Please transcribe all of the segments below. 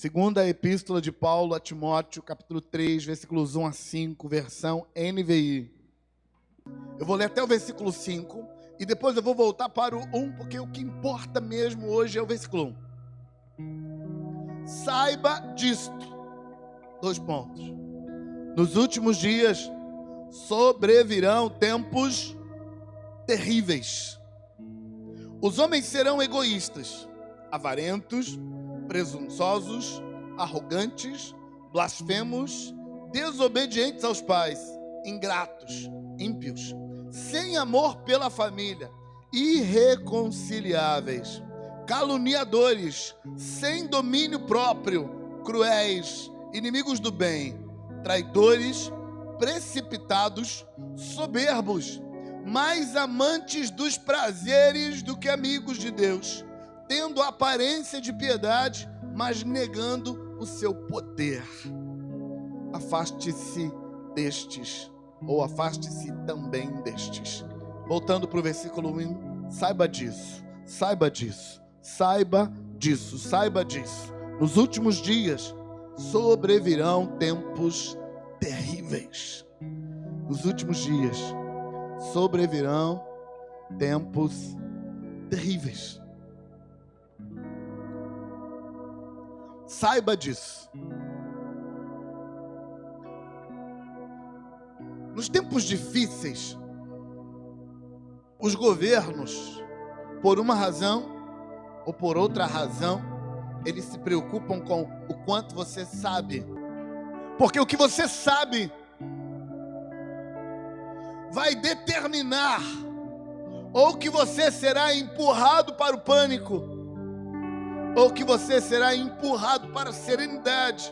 Segunda Epístola de Paulo a Timóteo, capítulo 3, versículos 1 a 5, versão NVI. Eu vou ler até o versículo 5 e depois eu vou voltar para o 1, porque o que importa mesmo hoje é o versículo 1. Saiba disto, 2 pontos. Nos últimos dias sobrevirão tempos terríveis. Os homens serão egoístas, avarentos, presunçosos, arrogantes, blasfemos, desobedientes aos pais, ingratos, ímpios, sem amor pela família, irreconciliáveis, caluniadores, sem domínio próprio, cruéis, inimigos do bem, traidores, precipitados, soberbos, mais amantes dos prazeres do que amigos de Deus, tendo aparência de piedade, mas negando o seu poder. Afaste-se destes, ou afaste-se também destes. Voltando para o versículo 1, saiba disso, saiba disso, saiba disso, saiba disso. Nos últimos dias sobrevirão tempos terríveis. Nos últimos dias sobrevirão tempos terríveis. Saiba disso. Nos tempos difíceis, os governos, por uma razão ou por outra razão, eles se preocupam com o quanto você sabe. Porque o que você sabe vai determinar ou que você será empurrado para o pânico, ou que você será empurrado para a serenidade.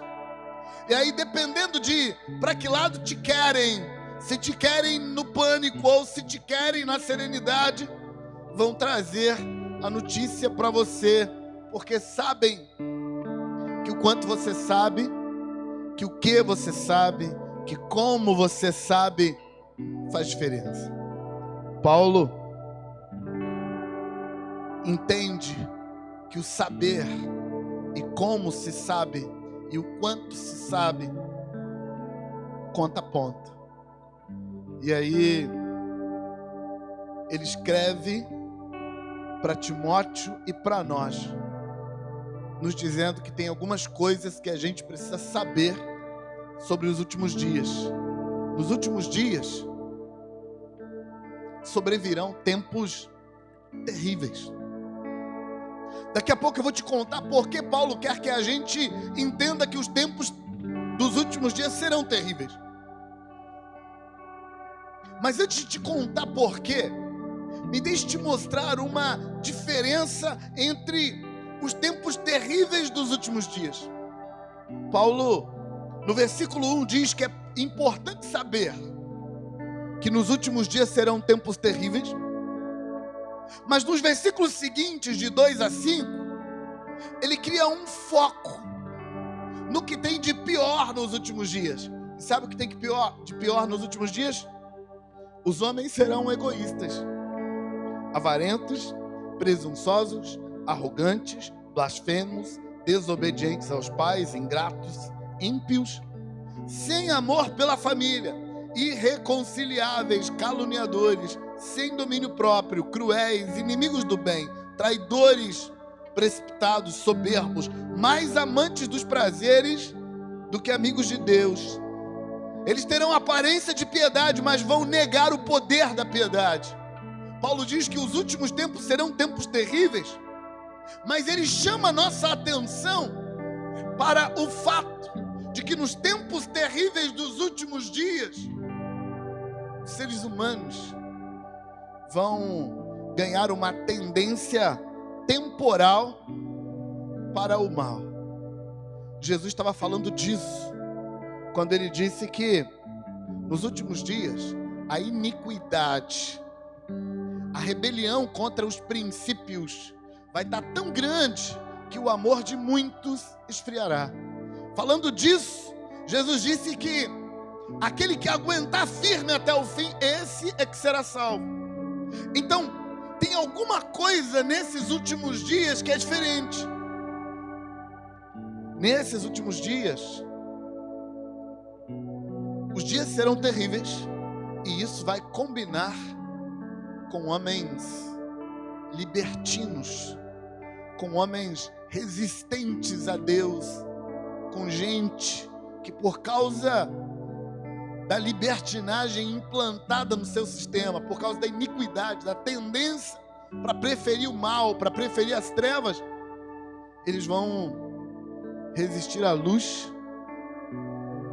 E aí, dependendo de para que lado te querem, se te querem no pânico ou se te querem na serenidade, vão trazer a notícia para você, porque sabem que o quanto você sabe, que o que você sabe, que como você sabe, faz diferença. Paulo entende que o saber e como se sabe e o quanto se sabe conta ponto. E aí ele escreve para Timóteo e para nós, nos dizendo que tem algumas coisas que a gente precisa saber sobre os últimos dias. Nos últimos dias sobrevirão tempos terríveis. Daqui a pouco eu vou te contar por que Paulo quer que a gente entenda que os tempos dos últimos dias serão terríveis. Mas antes de te contar por quê, me deixe te mostrar uma diferença entre os tempos terríveis dos últimos dias. Paulo, no versículo 1, diz que é importante saber que nos últimos dias serão tempos terríveis. Mas nos versículos seguintes, de 2 a 5, ele cria um foco no que tem de pior nos últimos dias. E sabe o que tem de pior nos últimos dias? Os homens serão egoístas, avarentos, presunçosos, arrogantes, blasfemos, desobedientes aos pais, ingratos, ímpios, sem amor pela família, irreconciliáveis, caluniadores, sem domínio próprio, cruéis, inimigos do bem, traidores, precipitados, soberbos, mais amantes dos prazeres do que amigos de Deus. Eles terão aparência de piedade, mas vão negar o poder da piedade. Paulo diz que os últimos tempos serão tempos terríveis, mas ele chama a nossa atenção para o fato de que nos tempos terríveis dos últimos dias, os seres humanos vão ganhar uma tendência temporal para o mal. Jesus estava falando disso quando ele disse que nos últimos dias a iniquidade, a rebelião contra os princípios vai estar tão grande que o amor de muitos esfriará. Falando disso, Jesus disse que aquele que aguentar firme até o fim, esse é que será salvo. Então, tem alguma coisa nesses últimos dias que é diferente. nesses últimos dias, os dias serão terríveis, e isso vai combinar com homens libertinos, com homens resistentes a Deus, com gente que por causa da libertinagem implantada no seu sistema, por causa da iniquidade, da tendência para preferir o mal, para preferir as trevas, eles vão resistir à luz,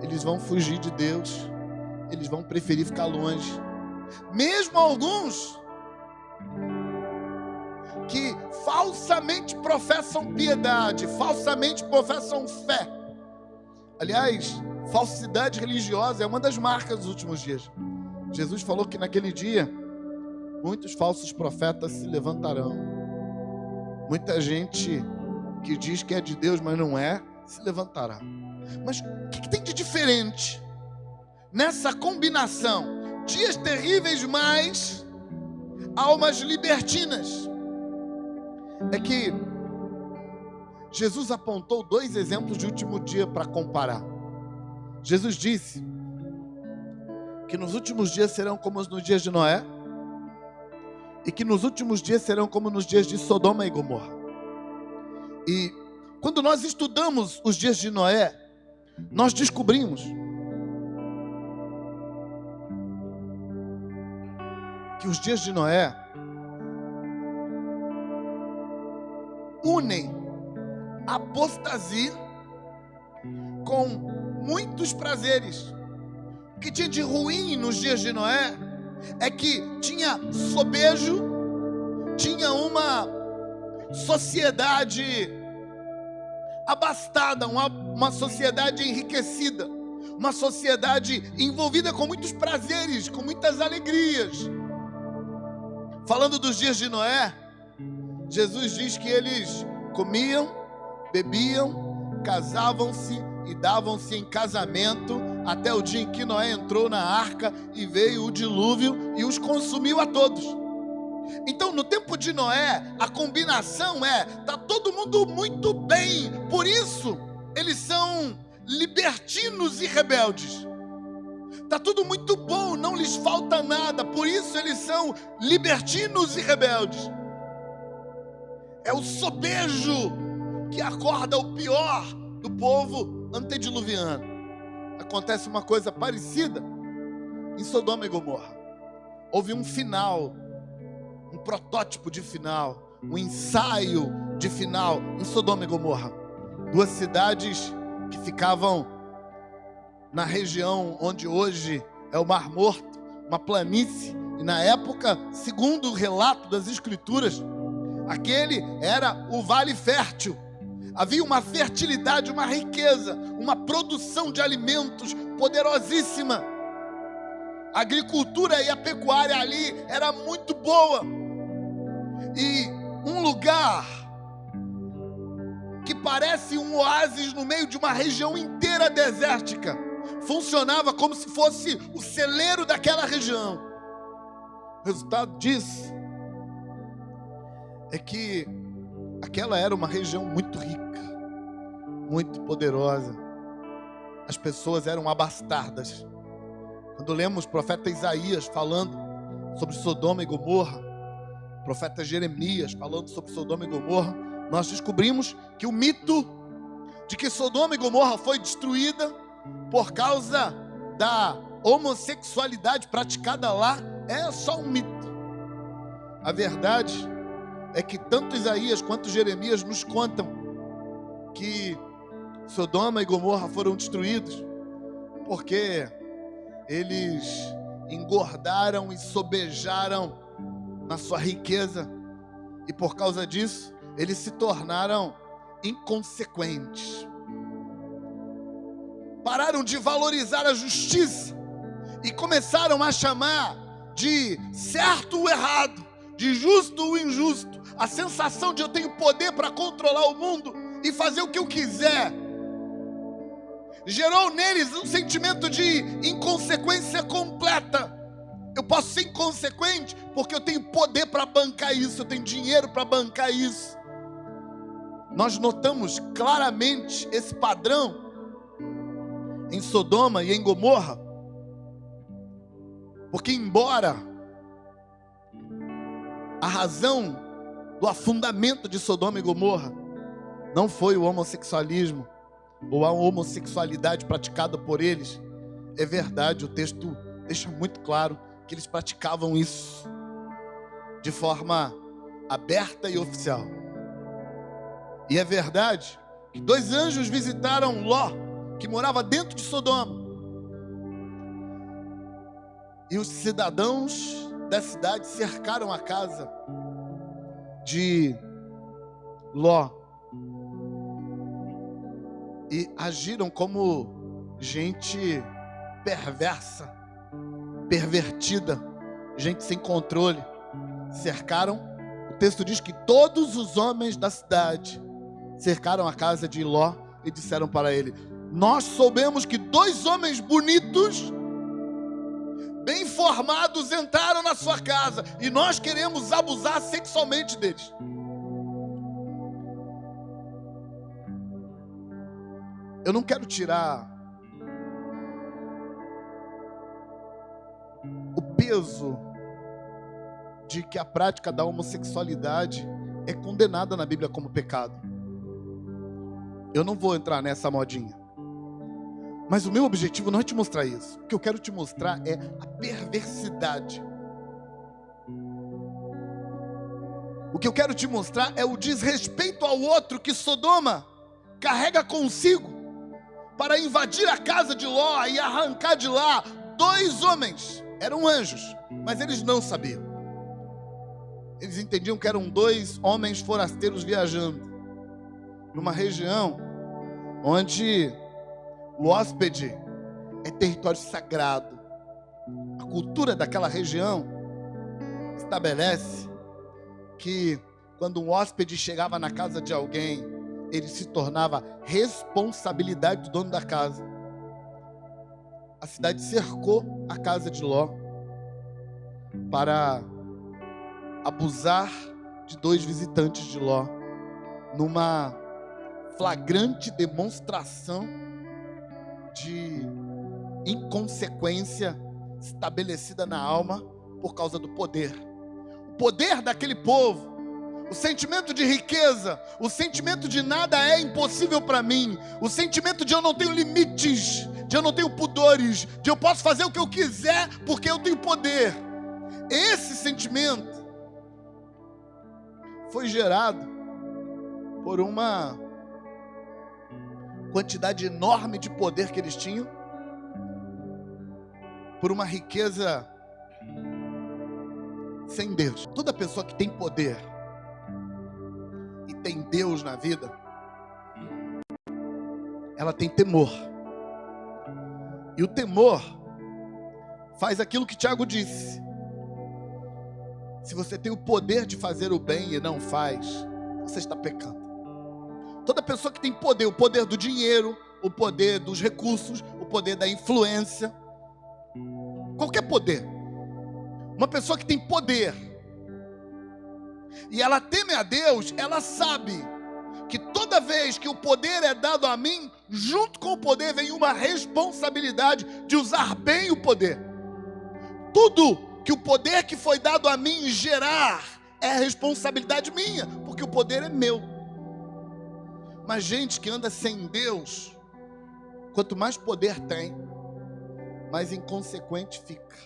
eles vão fugir de Deus, eles vão preferir ficar longe. Mesmo alguns que falsamente professam piedade, falsamente professam fé. Aliás, falsidade religiosa é uma das marcas dos últimos dias. Jesus falou que naquele dia muitos falsos profetas se levantarão. Muita gente que diz que é de Deus, mas não é, se levantará. Mas o que tem de diferente nessa combinação? Dias terríveis, mais almas libertinas. É que Jesus apontou 2 exemplos de último dia para comparar. Jesus disse que nos últimos dias serão como nos dias de Noé, e que nos últimos dias serão como nos dias de Sodoma e Gomorra. E quando nós estudamos os dias de Noé, nós descobrimos que os dias de Noé unem apostasia com muitos prazeres. O que tinha de ruim nos dias de Noé é que tinha sobejo, tinha uma sociedade abastada, uma sociedade enriquecida, uma sociedade envolvida com muitos prazeres, com muitas alegrias. Falando dos dias de Noé, Jesus diz que eles comiam, bebiam, casavam-se e davam-se em casamento até o dia em que Noé entrou na arca e veio o dilúvio e os consumiu a todos. Então, no tempo de Noé, a combinação tá todo mundo muito bem, por isso eles são libertinos e rebeldes. Tá tudo muito bom, não lhes falta nada, por isso eles são libertinos e rebeldes. É o sobejo que acorda o pior do povo antediluviano. Acontece uma coisa parecida em Sodoma e Gomorra. Houve um final, um protótipo de final, um ensaio de final em Sodoma e Gomorra. 2 cidades que ficavam na região onde hoje é o Mar Morto, uma planície, e na época, segundo o relato das Escrituras, aquele era o Vale Fértil. Havia uma fertilidade, uma riqueza, uma produção de alimentos poderosíssima. A agricultura e a pecuária ali era muito boa. E um lugar que parece um oásis no meio de uma região inteira desértica funcionava como se fosse o celeiro daquela região. O resultado disso é que aquela era uma região muito rica, muito poderosa. As pessoas eram abastadas. Quando lemos o profeta Isaías falando sobre Sodoma e Gomorra, o profeta Jeremias falando sobre Sodoma e Gomorra, nós descobrimos que o mito de que Sodoma e Gomorra foi destruída por causa da homossexualidade praticada lá é só um mito. A verdade é que tanto Isaías quanto Jeremias nos contam que Sodoma e Gomorra foram destruídos porque eles engordaram e sobejaram na sua riqueza, e por causa disso eles se tornaram inconsequentes. Pararam de valorizar a justiça e começaram a chamar de certo o errado, de justo o injusto. A sensação de eu tenho poder para controlar o mundo e fazer o que eu quiser gerou neles um sentimento de inconsequência completa. Eu posso ser inconsequente porque eu tenho poder para bancar isso, eu tenho dinheiro para bancar isso. nós notamos claramente esse padrão em Sodoma e em Gomorra, porque embora a razão do afundamento de Sodoma e Gomorra não foi o homossexualismo ou a homossexualidade praticada por eles, é verdade, o texto deixa muito claro que eles praticavam isso de forma aberta e oficial. E é verdade que 2 anjos visitaram Ló, que morava dentro de Sodoma. E os cidadãos da cidade cercaram a casa de Ló e agiram como gente perversa, pervertida, gente sem controle. Cercaram. O texto diz que todos os homens da cidade cercaram a casa de Ló e disseram para ele: nós soubemos que 2 homens bonitos, bem formados, entraram na sua casa e nós queremos abusar sexualmente deles. Eu não quero tirar o peso de que a prática da homossexualidade é condenada na Bíblia como pecado. Eu não vou entrar nessa modinha. Mas o meu objetivo não é te mostrar isso. O que eu quero te mostrar é a perversidade. O que eu quero te mostrar é o desrespeito ao outro que Sodoma carrega consigo para invadir a casa de Ló e arrancar de lá 2 homens. Eram anjos, mas eles não sabiam. Eles entendiam que eram 2 homens forasteiros viajando numa região onde o hóspede é território sagrado. A cultura daquela região estabelece que quando um hóspede chegava na casa de alguém, ele se tornava responsabilidade do dono da casa. A cidade cercou a casa de Ló para abusar de 2 visitantes de Ló, numa flagrante demonstração de inconsequência estabelecida na alma por causa do poder. O poder daquele povo, o sentimento de riqueza, o sentimento de nada é impossível para mim, o sentimento de eu não tenho limites, de eu não tenho pudores, de eu posso fazer o que eu quiser porque eu tenho poder. Esse sentimento foi gerado por uma quantidade enorme de poder que eles tinham, por uma riqueza sem Deus. Toda pessoa que tem poder e tem Deus na vida, ela tem temor. E o temor faz aquilo que Tiago disse: se você tem o poder de fazer o bem e não faz, você está pecando. Toda pessoa que tem poder, o poder do dinheiro, o poder dos recursos, o poder da influência, qualquer poder. Uma pessoa que tem poder e ela teme a Deus, ela sabe que toda vez que o poder é dado a mim, junto com o poder vem uma responsabilidade de usar bem o poder. Tudo que o poder que foi dado a mim gerar é responsabilidade minha, porque o poder é meu. Mas gente que anda sem Deus, quanto mais poder tem, mais inconsequente fica.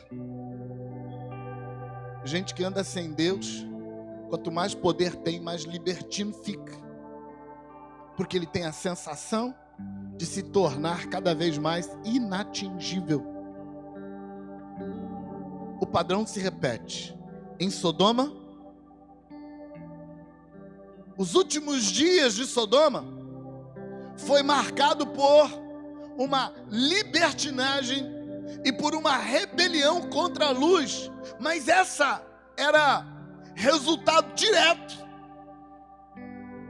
Gente que anda sem Deus, quanto mais poder tem, mais libertino fica. Porque ele tem a sensação de se tornar cada vez mais inatingível. O padrão se repete. Em Sodoma, os últimos dias de Sodoma foi marcado por uma libertinagem e por uma rebelião contra a luz. Mas essa era resultado direto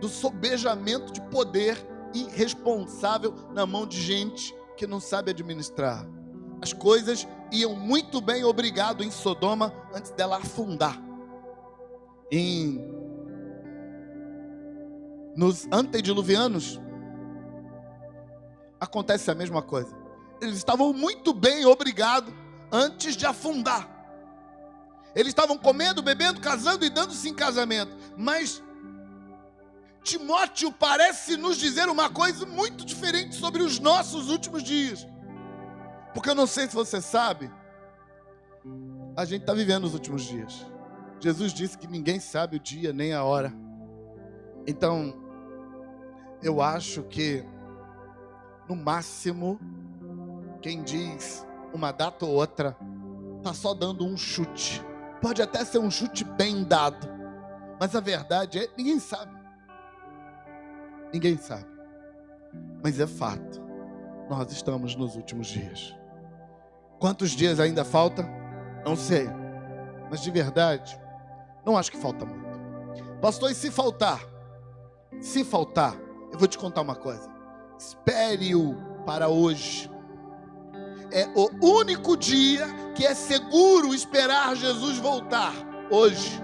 do sobejamento de poder irresponsável na mão de gente que não sabe administrar. As coisas iam muito bem, obrigado, em Sodoma, antes dela afundar. Em nos antediluvianos, acontece a mesma coisa. Eles estavam muito bem, obrigado, antes de afundar. Eles estavam comendo, bebendo, casando e dando-se em casamento. Mas Timóteo parece nos dizer uma coisa muito diferente sobre os nossos últimos dias. Porque eu não sei se você sabe, a gente está vivendo os últimos dias. Jesus disse que ninguém sabe o dia nem a hora. Então, eu acho que, no máximo, quem diz uma data ou outra, está só dando um chute. Pode até ser um chute bem dado, mas a verdade é, ninguém sabe. Ninguém sabe. Mas é fato, nós estamos nos últimos dias. Quantos dias ainda falta? Não sei. Mas de verdade, não acho que falta muito. Pastor, e se faltar? Se faltar, eu vou te contar uma coisa. Espere-o para hoje. É o único dia que é seguro esperar Jesus voltar. Hoje.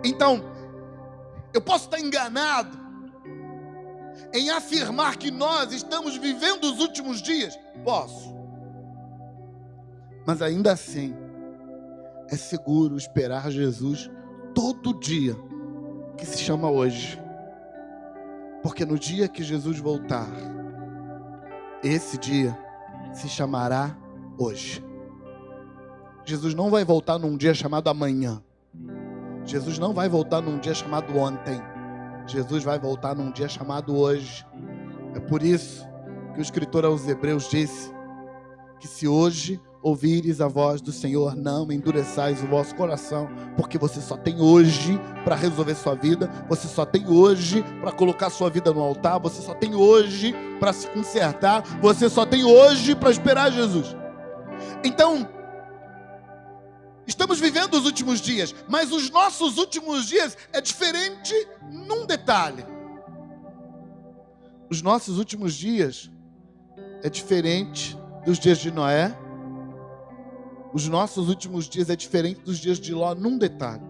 Então, eu posso estar enganado em afirmar que nós estamos vivendo os últimos dias? Posso. Mas ainda assim, é seguro esperar Jesus todo dia, que se chama hoje. Porque no dia que Jesus voltar, esse dia se chamará hoje. Jesus não vai voltar num dia chamado amanhã. Jesus não vai voltar num dia chamado ontem. Jesus vai voltar num dia chamado hoje. É por isso que o escritor aos Hebreus disse que se hoje ouvires a voz do Senhor, não endureçais o vosso coração, porque você só tem hoje para resolver sua vida, você só tem hoje para colocar sua vida no altar, você só tem hoje para se consertar, você só tem hoje para esperar Jesus. Então, estamos vivendo os últimos dias, mas os nossos últimos dias é diferente num detalhe. Os nossos últimos dias é diferente dos dias de Noé. Os nossos últimos dias é diferente dos dias de Ló num detalhe.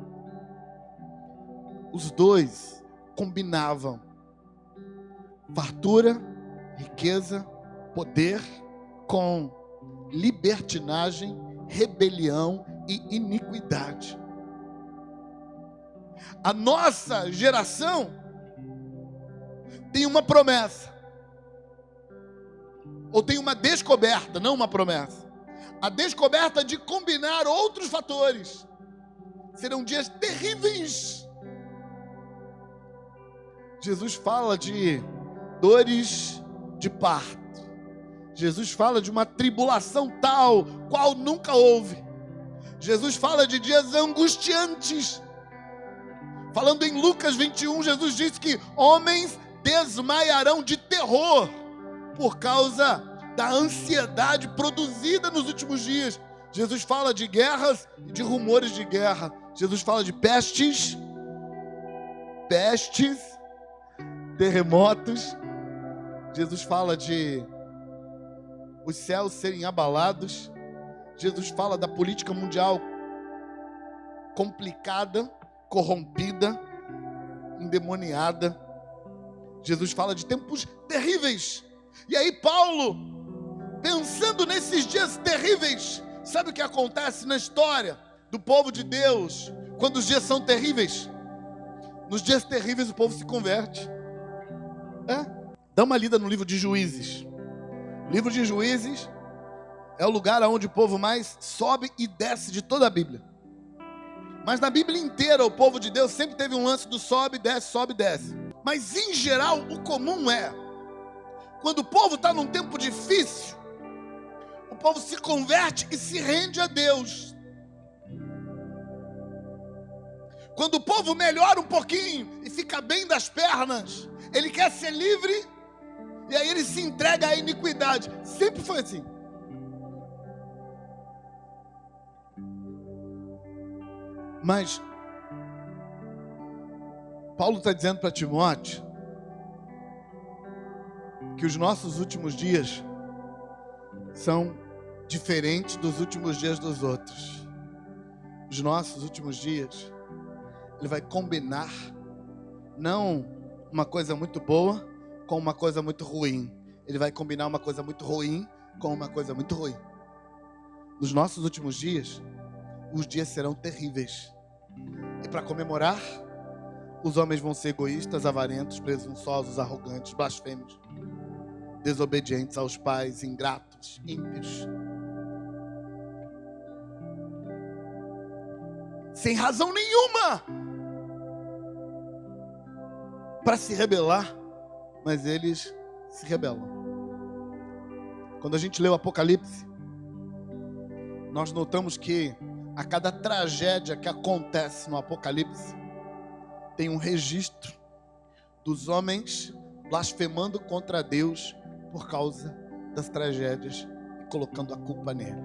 Os dois combinavam fartura, riqueza, poder com libertinagem, rebelião e iniquidade. A nossa geração tem uma promessa, ou tem uma descoberta, não uma promessa. A descoberta de combinar outros fatores. Serão dias terríveis. Jesus fala de dores de parto. Jesus fala de uma tribulação tal qual nunca houve. Jesus fala de dias angustiantes. Falando em Lucas 21, Jesus disse que homens desmaiarão de terror por causa da ansiedade produzida nos últimos dias. Jesus fala de guerras e de rumores de guerra. Jesus fala de pestes, terremotos. Jesus fala de os céus serem abalados. Jesus fala da política mundial complicada, corrompida, endemoniada. Jesus fala de tempos terríveis. E aí Paulo, pensando nesses dias terríveis, sabe o que acontece na história do povo de Deus quando os dias são terríveis? Nos dias terríveis o povo se converte. Dá uma lida no livro de Juízes. O livro de Juízes é o lugar onde o povo mais sobe e desce de toda a Bíblia. Mas na Bíblia inteira o povo de Deus sempre teve um lance do sobe, desce. Mas em geral o comum é, quando o povo está num tempo difícil, o povo se converte e se rende a Deus. Quando o povo melhora um pouquinho e fica bem das pernas, ele quer ser livre e aí ele se entrega à iniquidade. Sempre foi assim. Mas Paulo está dizendo para Timóteo que os nossos últimos dias são diferentes dos últimos dias dos outros. Os nossos últimos dias, ele vai combinar não uma coisa muito boa com uma coisa muito ruim. Ele vai combinar uma coisa muito ruim com uma coisa muito ruim. Nos nossos últimos dias, os dias serão terríveis. E para comemorar, os homens vão ser egoístas, avarentos, presunçosos, arrogantes, blasfêmios, desobedientes aos pais, ingratos, ímpios, sem razão nenhuma para se rebelar, mas eles se rebelam. Quando a gente lê o Apocalipse, nós notamos que a cada tragédia que acontece no Apocalipse, tem um registro dos homens blasfemando contra Deus por causa das tragédias e colocando a culpa nele.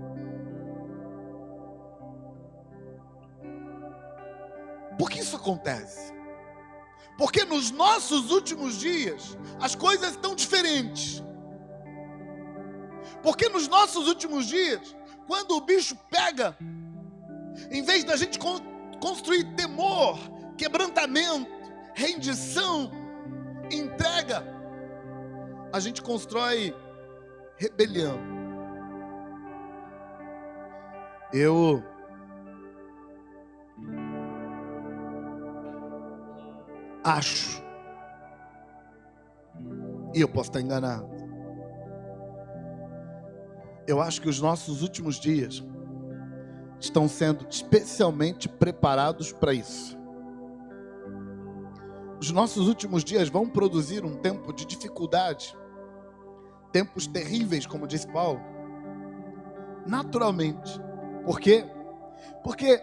Por que isso acontece? Porque nos nossos últimos dias as coisas estão diferentes. Porque nos nossos últimos dias, quando o bicho pega, em vez da gente construir temor, quebrantamento, rendição, entrega, a gente constrói rebelião. Eu acho, e eu posso estar enganado, eu acho que os nossos últimos dias estão sendo especialmente preparados para isso. Os nossos últimos dias vão produzir um tempo de dificuldade, tempos terríveis, como disse Paulo, naturalmente. Por quê? Porque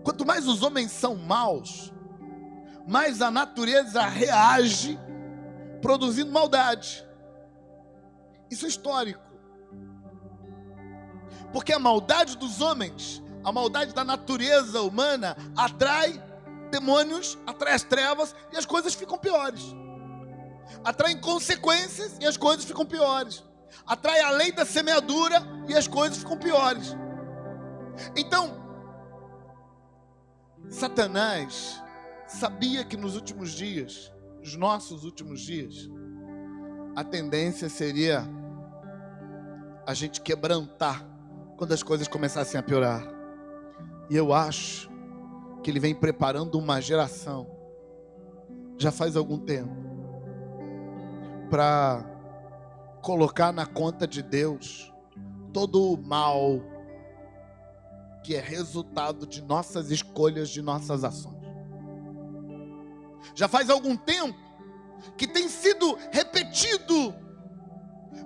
quanto mais os homens são maus, mais a natureza reage produzindo maldade. Isso é histórico. Porque a maldade dos homens, a maldade da natureza humana atrai demônios, atrai as trevas e as coisas ficam piores. Atrai consequências e as coisas ficam piores. Atrai a lei da semeadura e as coisas ficam piores. Então, Satanás sabia que nos últimos dias, nos nossos últimos dias, a tendência seria a gente quebrantar quando as coisas começassem a piorar. E eu acho que ele vem preparando uma geração, já faz algum tempo, para colocar na conta de Deus todo o mal que é resultado de nossas escolhas, de nossas ações. Já faz algum tempo que tem sido repetido,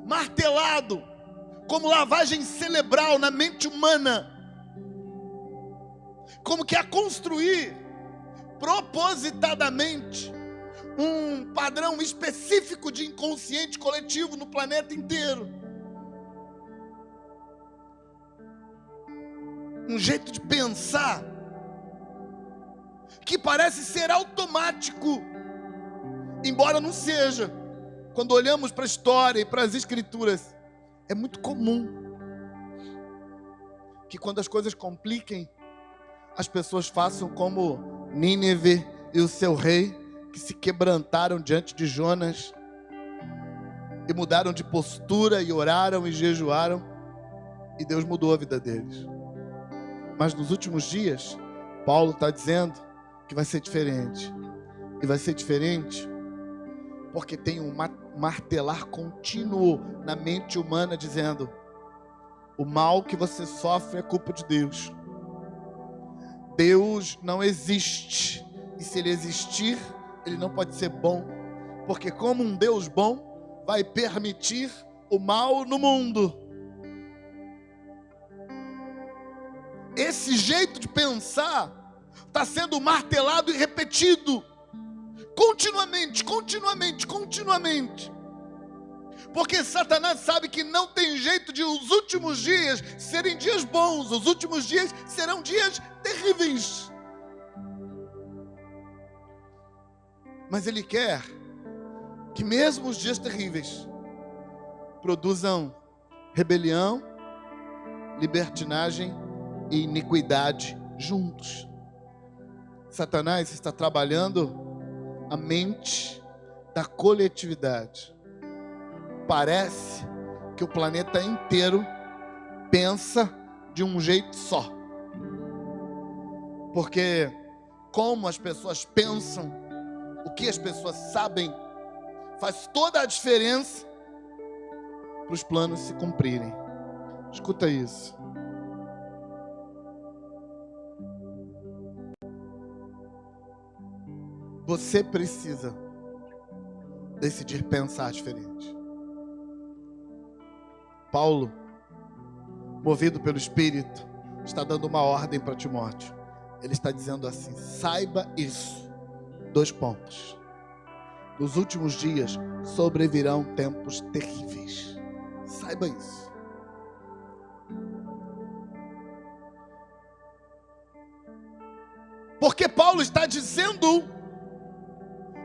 martelado, como lavagem cerebral na mente humana, como que a construir propositadamente um padrão específico de inconsciente coletivo no planeta inteiro. Um jeito de pensar que parece ser automático, embora não seja. Quando olhamos para a história e para as escrituras, é muito comum que quando as coisas compliquem, as pessoas façam como Nínive e o seu rei, que se quebrantaram diante de Jonas e mudaram de postura e oraram e jejuaram, e Deus mudou a vida deles. Mas nos últimos dias, Paulo está dizendo que vai ser diferente. E vai ser diferente porque tem um martelar contínuo na mente humana dizendo: o mal que você sofre é culpa de Deus. Deus não existe. E se ele existir, ele não pode ser bom. Porque como um Deus bom vai permitir o mal no mundo. Esse jeito de pensar está sendo martelado e repetido continuamente. Porque Satanás sabe que não tem jeito de os últimos dias serem dias bons. Os últimos dias serão dias terríveis. Mas ele quer que mesmo os dias terríveis produzam rebelião, libertinagem e iniquidade juntos. Satanás está trabalhando a mente da coletividade. Parece que o planeta inteiro pensa de um jeito só. Porque como as pessoas pensam, o que as pessoas sabem, faz toda a diferença para os planos se cumprirem. Escuta isso. Você precisa decidir pensar diferente. Paulo, movido pelo Espírito, está dando uma ordem para Timóteo. Ele está dizendo assim: saiba isso. 2 pontos. Nos últimos dias sobrevirão tempos terríveis. Saiba isso. Porque Paulo está dizendo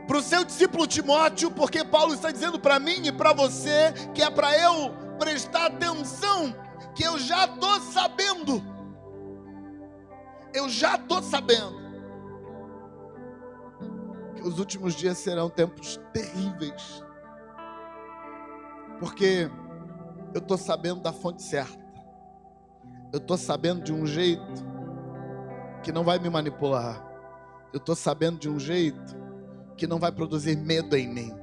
para o seu discípulo Timóteo, porque Paulo está dizendo para mim e para você, que é para eu prestar atenção, que eu já estou sabendo. Eu já estou sabendo que os últimos dias serão tempos terríveis. Porque eu estou sabendo da fonte certa. Eu estou sabendo de um jeito que não vai me manipular. Eu estou sabendo de um jeito que não vai produzir medo em mim,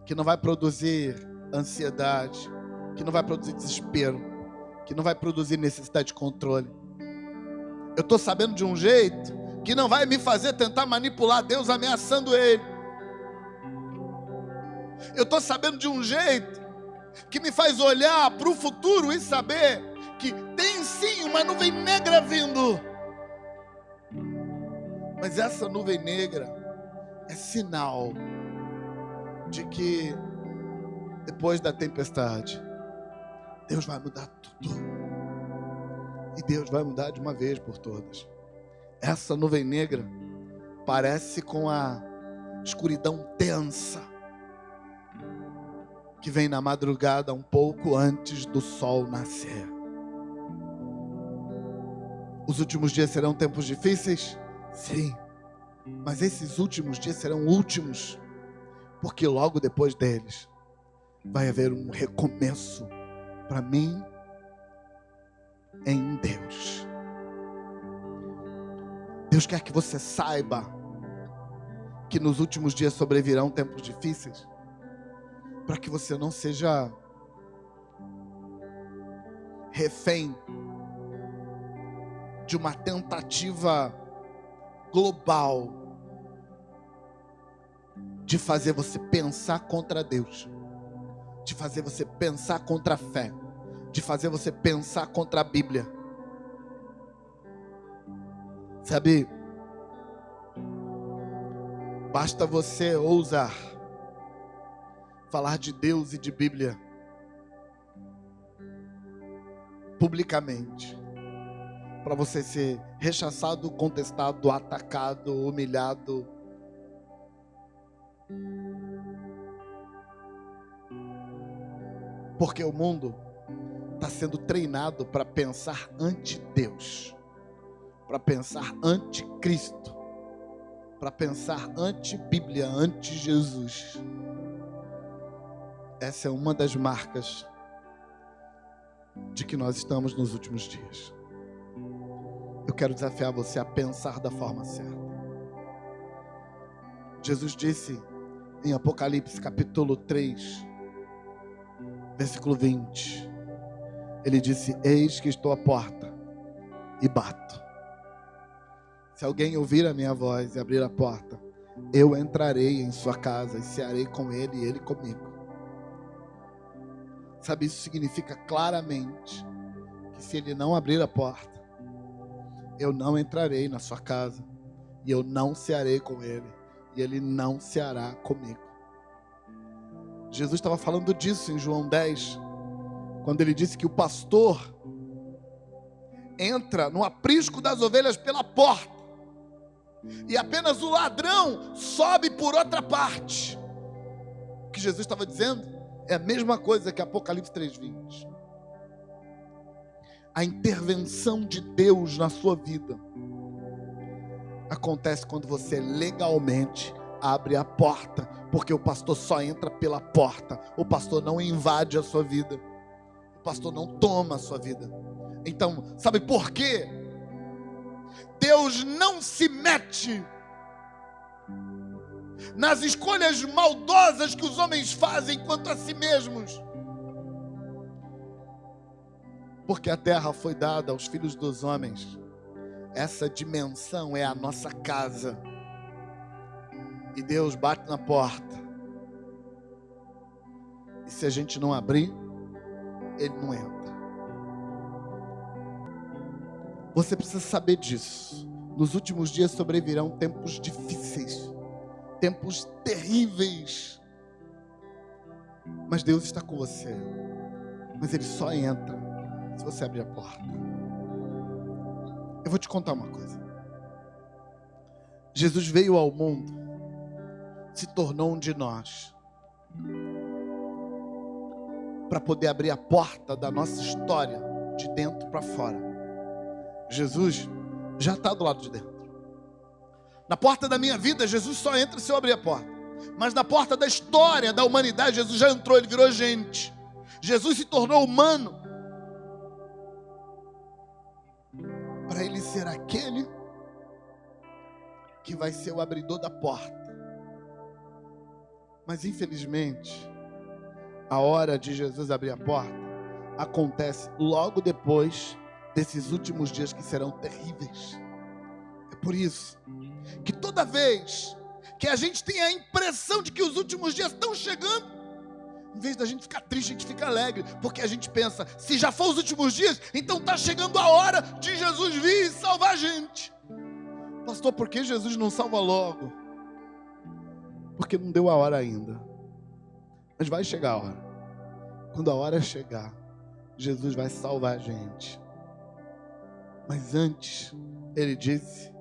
que não vai produzir ansiedade, que não vai produzir desespero, que não vai produzir necessidade de controle. Eu estou sabendo de um jeito que não vai me fazer tentar manipular Deus ameaçando Ele. Eu estou sabendo de um jeito que me faz olhar para o futuro e saber que tem sim uma nuvem negra vindo. Mas essa nuvem negra é sinal de que depois da tempestade, Deus vai mudar tudo. E Deus vai mudar de uma vez por todas. Essa nuvem negra parece com a escuridão densa que vem na madrugada um pouco antes do sol nascer. Os últimos dias serão tempos difíceis? Sim. Mas esses últimos dias serão últimos, porque logo depois deles vai haver um recomeço para mim em Deus. Deus quer que você saiba que nos últimos dias sobrevirão tempos difíceis, para que você não seja refém de uma tentativa global de fazer você pensar contra Deus, de fazer você pensar contra a fé, de fazer você pensar contra a Bíblia. Sabe, basta você ousar falar de Deus e de Bíblia publicamente, para você ser rechaçado, contestado, atacado, humilhado. Porque o mundo está sendo treinado para pensar anti-Deus, para pensar anti-Cristo, para pensar anti-Bíblia, anti-Jesus. Essa é uma das marcas de que nós estamos nos últimos dias. Eu quero desafiar você a pensar da forma certa. Jesus disse em Apocalipse capítulo 3, versículo 20. Ele disse: eis que estou à porta e bato. Se alguém ouvir a minha voz e abrir a porta, eu entrarei em sua casa e cearei com ele e ele comigo. Sabe, isso significa claramente que se ele não abrir a porta, eu não entrarei na sua casa, e eu não cearei com ele, e ele não ceará comigo. Jesus estava falando disso em João 10, quando ele disse que o pastor entra no aprisco das ovelhas pela porta, e apenas o ladrão sobe por outra parte. O que Jesus estava dizendo é a mesma coisa que Apocalipse 3:20. A intervenção de Deus na sua vida acontece quando você legalmente abre a porta, porque o pastor só entra pela porta. O pastor não invade a sua vida. O pastor não toma a sua vida. Então, sabe por quê? Deus não se mete nas escolhas maldosas que os homens fazem quanto a si mesmos. Porque a terra foi dada aos filhos dos homens. Essa dimensão é a nossa casa. E Deus bate na porta. E se a gente não abrir, Ele não entra. Você precisa saber disso. Nos últimos dias sobrevirão tempos difíceis, tempos terríveis. Mas Deus está com você. Mas Ele só entra se você abrir a porta. Eu vou te contar uma coisa. Jesus veio ao mundo, se tornou um de nós, para poder abrir a porta da nossa história de dentro para fora. Jesus já está do lado de dentro. Na porta da minha vida, Jesus só entra se eu abrir a porta. Mas na porta da história da humanidade, Jesus já entrou, Ele virou gente. Jesus se tornou humano, para Ele ser aquele que vai ser o abridor da porta. Mas infelizmente, a hora de Jesus abrir a porta acontece logo depois desses últimos dias que serão terríveis. É por isso que toda vez que a gente tem a impressão de que os últimos dias estão chegando, em vez da gente ficar triste, a gente fica alegre, porque a gente pensa, se já for os últimos dias, então está chegando a hora de Jesus vir e salvar a gente. Pastor, por que Jesus não salva logo? Porque não deu a hora ainda. Mas vai chegar a hora. Quando a hora chegar, Jesus vai salvar a gente. Mas antes, Ele disse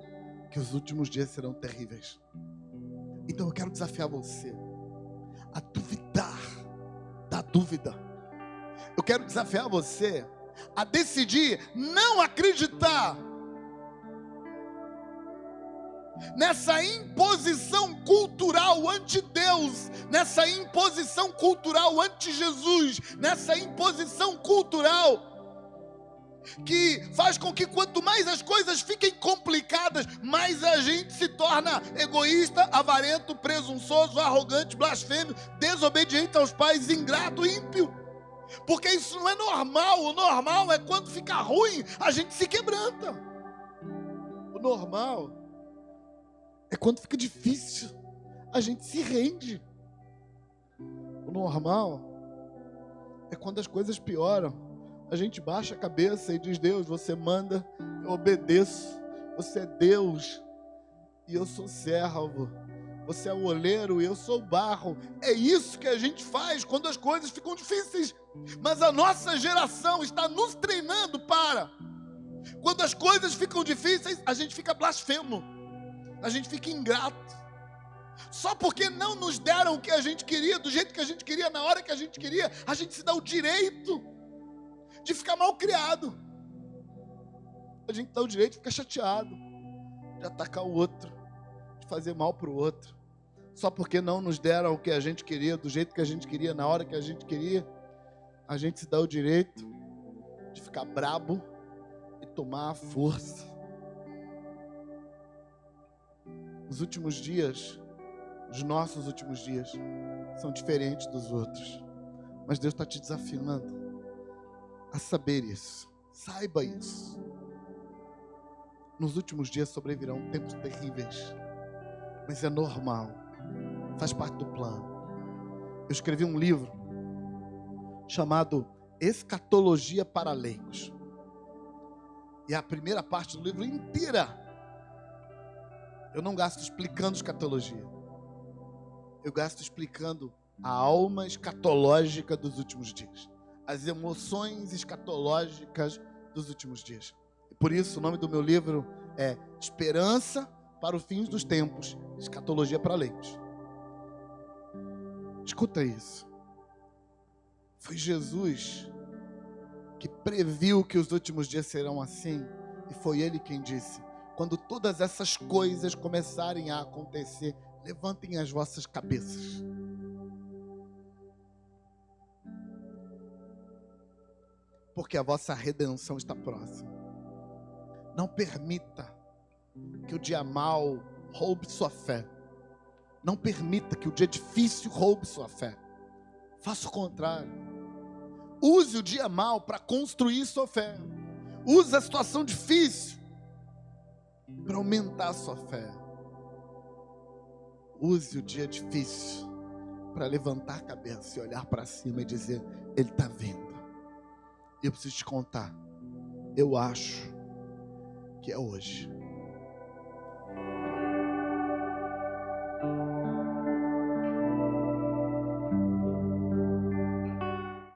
que os últimos dias serão terríveis. Então eu quero desafiar você a duvidar da dúvida. Eu quero desafiar você a decidir não acreditar nessa imposição cultural anti-Deus, nessa imposição cultural anti-Jesus, nessa imposição cultural que faz com que quanto mais as coisas fiquem complicadas, mais a gente se torna egoísta, avarento, presunçoso, arrogante, blasfemo, desobediente aos pais, ingrato, ímpio. Porque isso não é normal. O normal é quando fica ruim, a gente se quebranta. O normal é quando fica difícil, a gente se rende. O normal é quando as coisas pioram, a gente baixa a cabeça e diz: Deus, você manda, eu obedeço. Você é Deus e eu sou servo. Você é o oleiro e eu sou o barro. É isso que a gente faz quando as coisas ficam difíceis. Mas a nossa geração está nos treinando para, quando as coisas ficam difíceis, a gente fica blasfemo, a gente fica ingrato. Só porque não nos deram o que a gente queria, do jeito que a gente queria, na hora que a gente queria, a gente se dá o direito de ficar mal criado. A gente dá o direito de ficar chateado, de atacar o outro, de fazer mal para o outro. Só porque não nos deram o que a gente queria, do jeito que a gente queria, na hora que a gente queria, a gente se dá o direito de ficar brabo e tomar a força. Os últimos dias, os nossos últimos dias, são diferentes dos outros. Mas Deus está te desafiando a saber isso. Saiba isso. Nos últimos dias sobrevirão tempos terríveis. Mas é normal. Faz parte do plano. Eu escrevi um livro chamado Escatologia para Leigos. E a primeira parte do livro inteira, eu não gasto explicando escatologia. Eu gasto explicando a alma escatológica dos últimos dias. As emoções escatológicas dos últimos dias. E por isso o nome do meu livro é Esperança para os Fins dos Tempos, Escatologia para Leigos. Escuta isso. Foi Jesus que previu que os últimos dias serão assim. E foi Ele quem disse: quando todas essas coisas começarem a acontecer, Levantem as vossas cabeças. Porque a vossa redenção está próxima. Não permita que o dia mau roube sua fé. Não permita que o dia difícil roube sua fé. Faça o contrário. Use o dia mau para construir sua fé. Use a situação difícil para aumentar a sua fé. Use o dia difícil para levantar a cabeça e olhar para cima e dizer: Ele está vindo. Eu preciso te contar. Eu acho que é hoje.